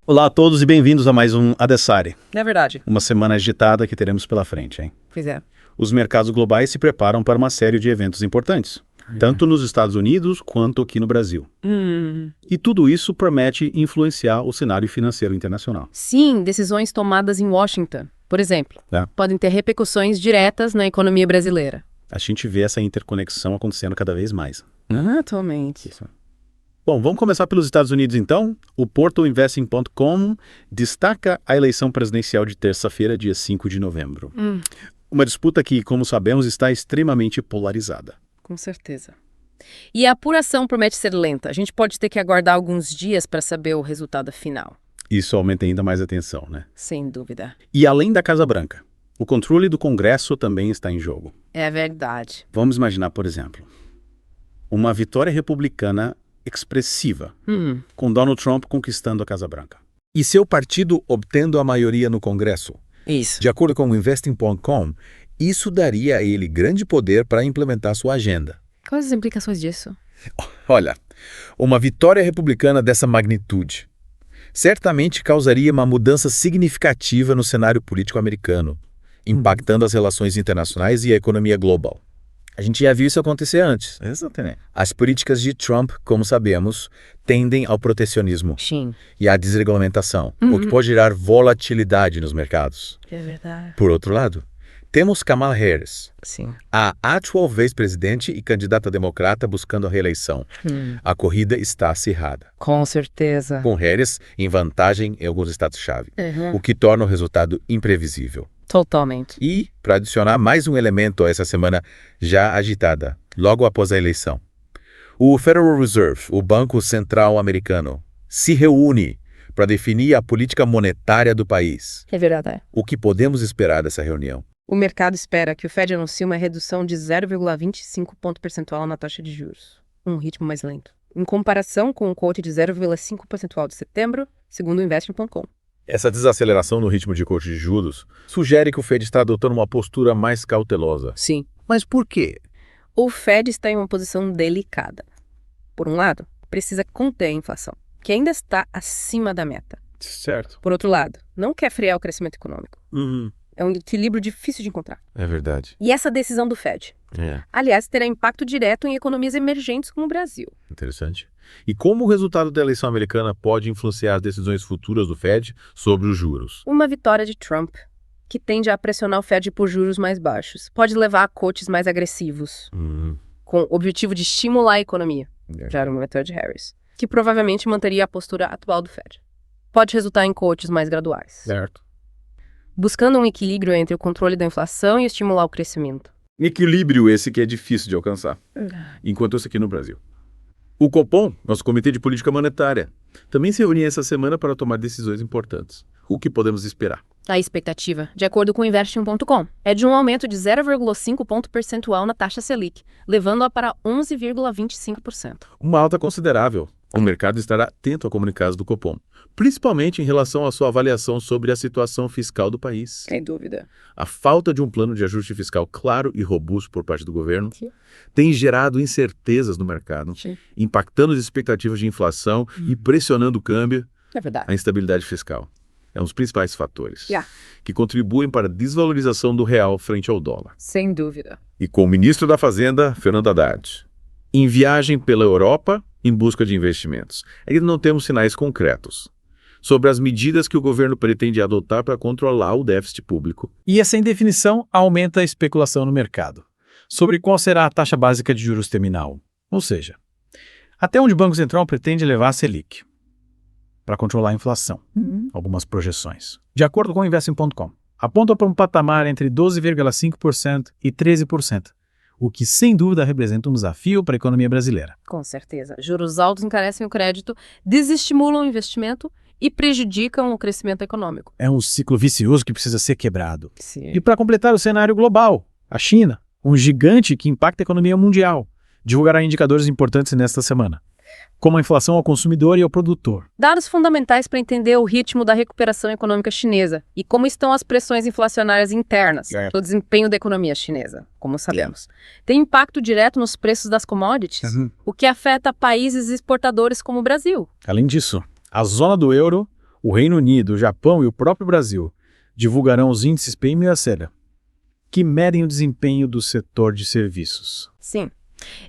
Olá a todos e bem-vindos a mais um Adessari. É verdade. Uma semana agitada que teremos pela frente, hein? Pois é. Os mercados globais se preparam para uma série de eventos importantes, tanto nos Estados Unidos quanto aqui no Brasil. E tudo isso promete influenciar o cenário financeiro internacional. Sim, decisões tomadas em Washington, por exemplo, podem ter repercussões diretas na economia brasileira. A gente vê essa interconexão acontecendo cada vez mais. Atualmente. Bom, vamos começar pelos Estados Unidos então. O PortalInvesting.com destaca a eleição presidencial de terça-feira, dia 5 de novembro. Uma disputa que, como sabemos, está extremamente polarizada. Com certeza. E a apuração promete ser lenta. A gente pode ter que aguardar alguns dias para saber o resultado final. Isso aumenta ainda mais a tensão, né? Sem dúvida. E além da Casa Branca, o controle do Congresso também está em jogo. É verdade. Vamos imaginar, por exemplo, uma vitória republicana expressiva, com Donald Trump conquistando a Casa Branca. E seu partido obtendo a maioria no Congresso. Isso. De acordo com o Investing.com, isso daria a ele grande poder para implementar sua agenda. Quais as implicações disso? Olha, uma vitória republicana dessa magnitude certamente causaria uma mudança significativa no cenário político americano, impactando as relações internacionais e a economia global. A gente já viu isso acontecer antes. Exatamente. As políticas de Trump, como sabemos, tendem ao protecionismo Sim. e à desregulamentação, o que pode gerar volatilidade nos mercados. É verdade. Por outro lado, temos Kamala Harris, Sim. a atual vice-presidente e candidata democrata buscando a reeleição. A corrida está acirrada, Com certeza. com Harris em vantagem em alguns estados-chave, o que torna o resultado imprevisível. Totalmente. E, para adicionar mais um elemento a essa semana já agitada, logo após a eleição, o Federal Reserve, o Banco Central Americano, se reúne para definir a política monetária do país. É verdade. O que podemos esperar dessa reunião? O mercado espera que o Fed anuncie uma redução de 0,25 ponto percentual na taxa de juros, um ritmo mais lento, em comparação com o corte de 0,5 percentual de setembro, segundo o Investing.com. Essa desaceleração no ritmo de corte de juros sugere que o Fed está adotando uma postura mais cautelosa. Sim. Mas por quê? O Fed está em uma posição delicada. Por um lado, precisa conter a inflação, que ainda está acima da meta. Certo. Por outro lado, não quer frear o crescimento econômico. É um equilíbrio difícil de encontrar. É verdade. E essa decisão do Fed, aliás, terá impacto direto em economias emergentes como o Brasil. Interessante. E como o resultado da eleição americana pode influenciar as decisões futuras do Fed sobre os juros? Uma vitória de Trump, que tende a pressionar o Fed por juros mais baixos, pode levar a cortes mais agressivos, com o objetivo de estimular a economia. Já era uma vitória de Harris, que provavelmente manteria a postura atual do Fed. Pode resultar em cortes mais graduais, Certo. buscando um equilíbrio entre o controle da inflação e estimular o crescimento. Equilíbrio esse que é difícil de alcançar, enquanto isso aqui no Brasil. O Copom, nosso Comitê de Política Monetária, também se reunia essa semana para tomar decisões importantes. O que podemos esperar? A expectativa, de acordo com o Investing.com, é de um aumento de 0,5 ponto percentual na taxa Selic, levando-a para 11,25%. Uma alta considerável. O mercado estará atento a comunicados do Copom, principalmente em relação à sua avaliação sobre a situação fiscal do país. Sem dúvida. A falta de um plano de ajuste fiscal claro e robusto por parte do governo tem gerado incertezas no mercado, impactando as expectativas de inflação e pressionando o câmbio, É verdade. a instabilidade fiscal. É um dos principais fatores que contribuem para a desvalorização do real frente ao dólar. Sem dúvida. E com o ministro da Fazenda, Fernando Haddad, em viagem pela Europa em busca de investimentos. Ainda não temos sinais concretos sobre as medidas que o governo pretende adotar para controlar o déficit público. E essa indefinição aumenta a especulação no mercado sobre qual será a taxa básica de juros terminal, ou seja, até onde o Banco Central pretende levar a Selic para controlar a inflação. Algumas projeções. De acordo com o Investing.com, aponta para um patamar entre 12,5% e 13%, o que sem dúvida representa um desafio para a economia brasileira. Com certeza. Juros altos encarecem o crédito, desestimulam o investimento e prejudicam o crescimento econômico. É um ciclo vicioso que precisa ser quebrado. Sim. E para completar o cenário global, a China, um gigante que impacta a economia mundial, divulgará indicadores importantes nesta semana, como a inflação ao consumidor e ao produtor. Dados fundamentais para entender o ritmo da recuperação econômica chinesa e como estão as pressões inflacionárias internas no desempenho da economia chinesa, como sabemos. Tem impacto direto nos preços das commodities, o que afeta países exportadores como o Brasil. Além disso, a zona do euro, O Reino Unido, o Japão e o próprio Brasil divulgarão os índices PMI e ACERA, que medem o desempenho do setor de serviços. Sim.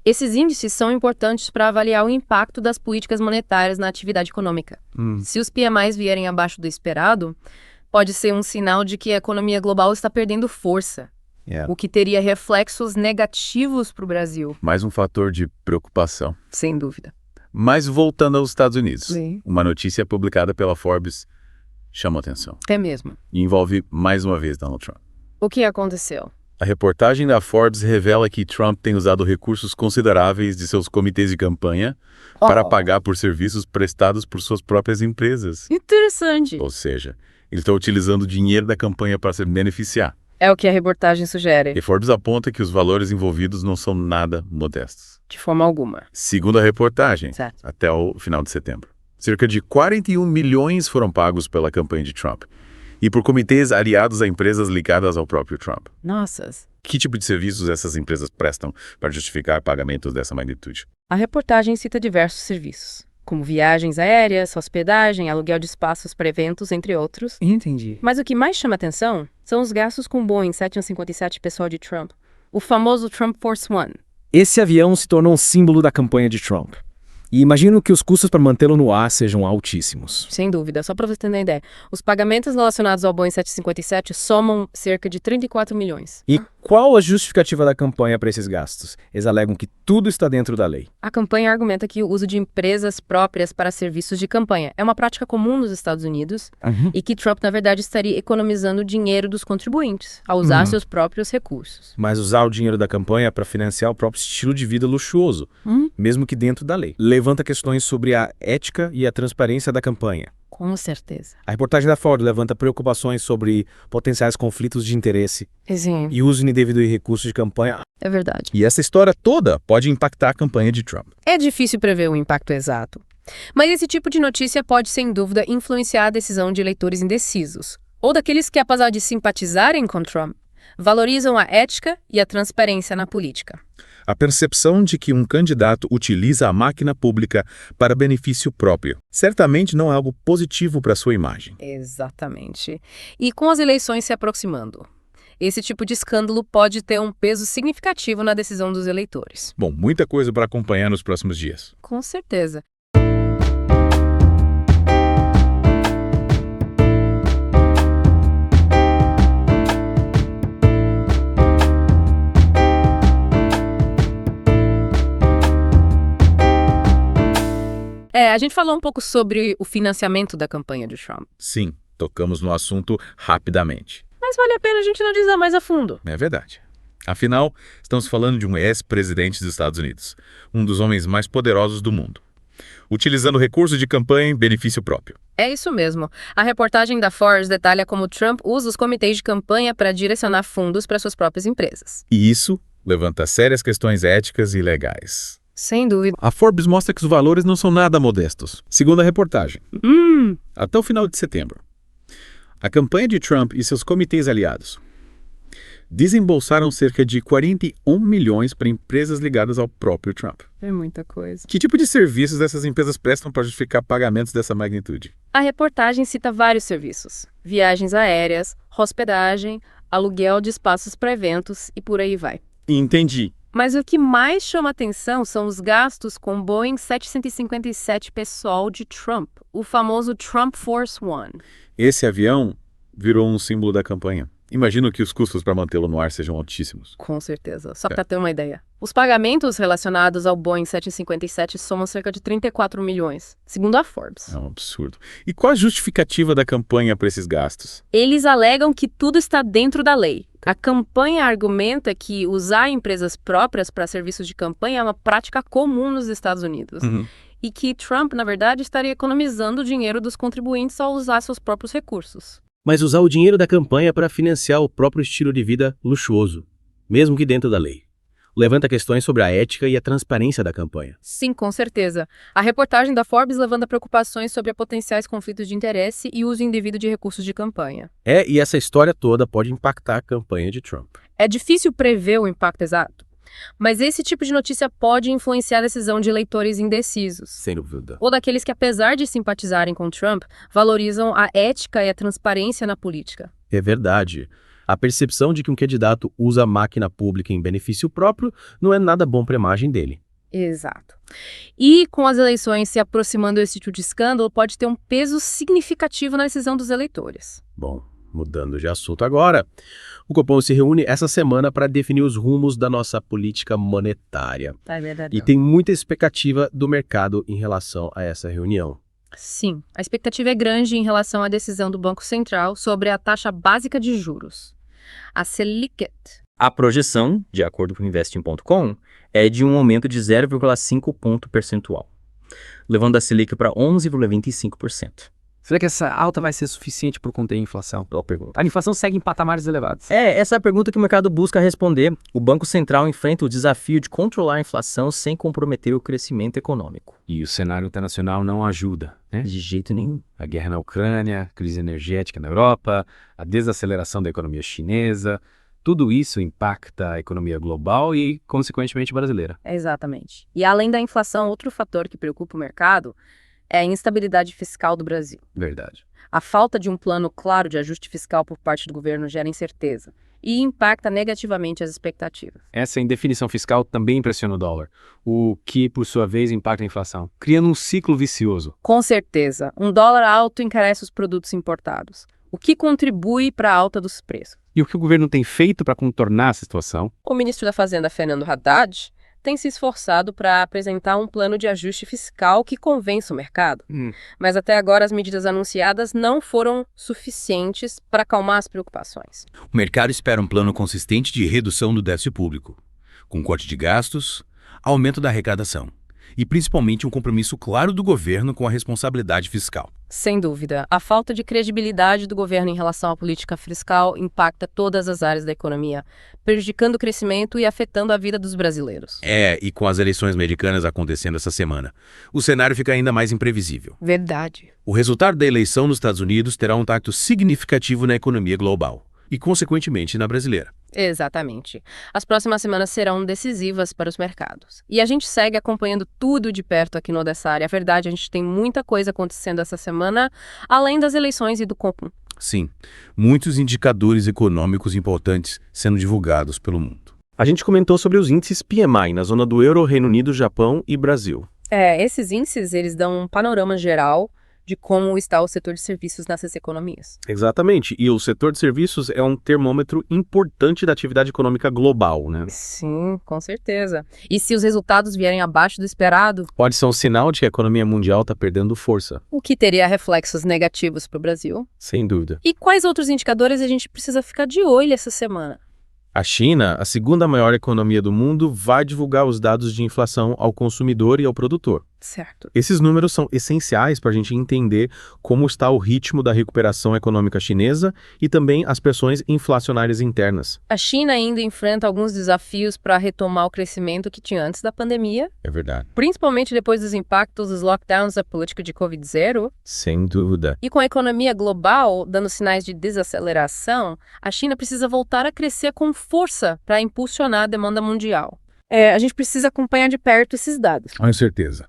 Esses índices são importantes para avaliar o impacto das políticas monetárias na atividade econômica. Se os PMIs vierem abaixo do esperado, pode ser um sinal de que a economia global está perdendo força, o que teria reflexos negativos para o Brasil. Mais um fator de preocupação. Sem dúvida. Mas voltando aos Estados Unidos, Sim. uma notícia publicada pela Forbes chama atenção Até mesmo. e envolve mais uma vez Donald Trump. O que aconteceu? A reportagem da Forbes revela que Trump tem usado recursos consideráveis de seus comitês de campanha para pagar por serviços prestados por suas próprias empresas. Interessante. Ou seja, ele está utilizando o dinheiro da campanha para se beneficiar. É o que a reportagem sugere. E Forbes aponta que os valores envolvidos não são nada modestos. De forma alguma. Segundo a reportagem, Certo. até o final de setembro, cerca de 41 milhões foram pagos pela campanha de Trump e por comitês aliados a empresas ligadas ao próprio Trump. Nossas. Que tipo de serviços essas empresas prestam para justificar pagamentos dessa magnitude? A reportagem cita diversos serviços, como viagens aéreas, hospedagem, aluguel de espaços para eventos, entre outros. Entendi. Mas o que mais chama atenção são os gastos com o Boeing 757 pessoal de Trump, o famoso Trump Force One. Esse avião se tornou um símbolo da campanha de Trump. E imagino que os custos para mantê-lo no ar sejam altíssimos. Sem dúvida, só para você ter uma ideia. Os pagamentos relacionados ao Boeing 757 somam cerca de 34 milhões. E qual a justificativa da campanha para esses gastos? Eles alegam que tudo está dentro da lei. A campanha argumenta que o uso de empresas próprias para serviços de campanha é uma prática comum nos Estados Unidos e que Trump, na verdade, estaria economizando o dinheiro dos contribuintes ao usar seus próprios recursos. Mas usar o dinheiro da campanha para financiar o próprio estilo de vida luxuoso, mesmo que dentro da lei. Levanta questões sobre a ética e a transparência da campanha. Com certeza. A reportagem da Ford levanta preocupações sobre potenciais conflitos de interesse Sim, e uso indevido de recursos de campanha. é verdade. E essa história toda pode impactar a campanha de Trump. É difícil prever o impacto exato. Mas esse tipo de notícia pode, sem dúvida, influenciar a decisão de eleitores indecisos, ou daqueles que, apesar de simpatizarem com Trump, valorizam a ética e a transparência na política. A percepção de que um candidato utiliza a máquina pública para benefício próprio certamente não é algo positivo para sua imagem. Exatamente. E com as eleições se aproximando, esse tipo de escândalo pode ter um peso significativo na decisão dos eleitores. Bom, muita coisa para acompanhar nos próximos dias. Com certeza. A gente falou um pouco sobre o financiamento da campanha de Trump. Sim, tocamos no assunto rapidamente. Mas vale a pena a gente analisar mais a fundo. É verdade. Afinal, estamos falando de um ex-presidente dos Estados Unidos, um dos homens mais poderosos do mundo, utilizando recursos de campanha em benefício próprio. É isso mesmo. A reportagem da Forbes detalha como Trump usa os comitês de campanha para direcionar fundos para suas próprias empresas. E isso levanta sérias questões éticas e legais. Sem dúvida. A Forbes mostra que os valores não são nada modestos. Segundo a reportagem, até o final de setembro, a campanha de Trump e seus comitês aliados desembolsaram cerca de 41 milhões para empresas ligadas ao próprio Trump. É muita coisa. Que tipo de serviços essas empresas prestam para justificar pagamentos dessa magnitude? A reportagem cita vários serviços: viagens aéreas, hospedagem, aluguel de espaços para eventos e por aí vai. Entendi. Mas o que mais chama atenção são os gastos com Boeing 757 pessoal de Trump, o famoso Trump Force One. Esse avião virou um símbolo da campanha. Imagino que os custos para mantê-lo no ar sejam altíssimos. Com certeza. Só para ter uma ideia. Os pagamentos relacionados ao Boeing 757 somam cerca de 34 milhões, segundo a Forbes. É um absurdo. E qual a justificativa da campanha para esses gastos? Eles alegam que tudo está dentro da lei. A campanha argumenta que usar empresas próprias para serviços de campanha é uma prática comum nos Estados Unidos. E que Trump, na verdade, estaria economizando o dinheiro dos contribuintes ao usar seus próprios recursos. Mas usar o dinheiro da campanha para financiar o próprio estilo de vida luxuoso, mesmo que dentro da lei. Levanta questões sobre a ética e a transparência da campanha. Sim, com certeza. A reportagem da Forbes levanta preocupações sobre potenciais conflitos de interesse e uso indevido de recursos de campanha. E essa história toda pode impactar a campanha de Trump. É difícil prever o impacto exato, Mas esse tipo de notícia pode influenciar a decisão de eleitores indecisos. Sem dúvida. Ou daqueles que, apesar de simpatizarem com Trump, valorizam a ética e a transparência na política. É verdade. A percepção de que um candidato usa a máquina pública em benefício próprio não é nada bom para a imagem dele. Exato. E com as eleições se aproximando, esse tipo de escândalo pode ter um peso significativo na decisão dos eleitores. Bom, mudando de assunto agora, o Copom se reúne essa semana para definir os rumos da nossa política monetária. É verdade. E tem muita expectativa do mercado em relação a essa reunião. Sim, a expectativa é grande em relação à decisão do Banco Central sobre a taxa básica de juros, a Selic. A projeção, de acordo com o Investing.com, é de um aumento de 0,5 ponto percentual, levando a Selic para 11,25%. Será que essa alta vai ser suficiente para conter a inflação? Boa pergunta. A inflação segue em patamares elevados. Essa é a pergunta que o mercado busca responder. O Banco Central enfrenta o desafio de controlar a inflação sem comprometer o crescimento econômico. E o cenário internacional não ajuda, né? De jeito nenhum. A guerra na Ucrânia, crise energética na Europa, a desaceleração da economia chinesa, tudo isso impacta a economia global e, consequentemente, brasileira. Exatamente. E além da inflação, outro fator que preocupa o mercado é a instabilidade fiscal do Brasil. Verdade. A falta de um plano claro de ajuste fiscal por parte do governo gera incerteza e impacta negativamente as expectativas. Essa indefinição fiscal também impressiona o dólar, o que, por sua vez, impacta a inflação, criando um ciclo vicioso. Com certeza, um dólar alto encarece os produtos importados, o que contribui para a alta dos preços. E o que o governo tem feito para contornar essa situação? O ministro da Fazenda, Fernando Haddad, tem se esforçado para apresentar um plano de ajuste fiscal que convença o mercado. Mas até agora as medidas anunciadas não foram suficientes para acalmar as preocupações. O mercado espera um plano consistente de redução do déficit público, com corte de gastos, aumento da arrecadação e principalmente um compromisso claro do governo com a responsabilidade fiscal. Sem dúvida, a falta de credibilidade do governo em relação à política fiscal impacta todas as áreas da economia, prejudicando o crescimento e afetando a vida dos brasileiros. E com as eleições americanas acontecendo essa semana, o cenário fica ainda mais imprevisível. Verdade. O resultado da eleição nos Estados Unidos terá um impacto significativo na economia global e, consequentemente, na brasileira. Exatamente. As próximas semanas serão decisivas para os mercados. E a gente segue acompanhando tudo de perto aqui no Odessaária. A verdade, a gente tem muita coisa acontecendo essa semana, além das eleições e do Copom. Sim, muitos indicadores econômicos importantes sendo divulgados pelo mundo. A gente comentou sobre os índices PMI na zona do euro, Reino Unido, Japão e Brasil. Esses índices, eles dão um panorama geral de como está o setor de serviços nessas economias. Exatamente. E o setor de serviços é um termômetro importante da atividade econômica global, né? Sim, com certeza. E se os resultados vierem abaixo do esperado, Pode ser um sinal de que a economia mundial está perdendo força. o que teria reflexos negativos para o Brasil? Sem dúvida. E quais outros indicadores a gente precisa ficar de olho essa semana? A China, a segunda maior economia do mundo, vai divulgar os dados de inflação ao consumidor e ao produtor. Certo. Esses números são essenciais para a gente entender como está o ritmo da recuperação econômica chinesa e também as pressões inflacionárias internas. A China ainda enfrenta alguns desafios para retomar o crescimento que tinha antes da pandemia, É verdade. principalmente depois dos impactos dos lockdowns da política de Covid-0. Sem dúvida. E com a economia global dando sinais de desaceleração, a China precisa voltar a crescer com força para impulsionar a demanda mundial. A gente precisa acompanhar de perto esses dados. Com certeza.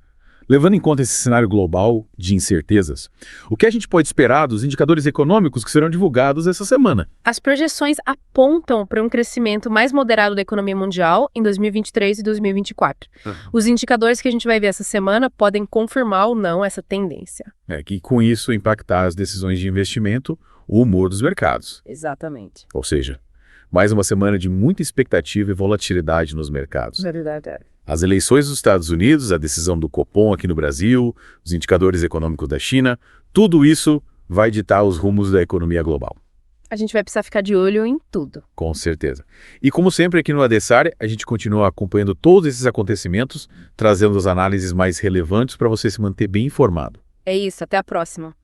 Levando em conta esse cenário global de incertezas, o que a gente pode esperar dos indicadores econômicos que serão divulgados essa semana? As projeções apontam para um crescimento mais moderado da economia mundial em 2023 e 2024. Os indicadores que a gente vai ver essa semana podem confirmar ou não essa tendência. Que com isso impactar as decisões de investimento, o humor dos mercados. Exatamente. Ou seja, mais uma semana de muita expectativa e volatilidade nos mercados. Verdade. As eleições dos Estados Unidos, a decisão do Copom aqui no Brasil, os indicadores econômicos da China, tudo isso vai ditar os rumos da economia global. A gente vai precisar ficar de olho em tudo. Com certeza. E como sempre aqui no Odessaária, a gente continua acompanhando todos esses acontecimentos, trazendo as análises mais relevantes para você se manter bem informado. É isso, até a próxima.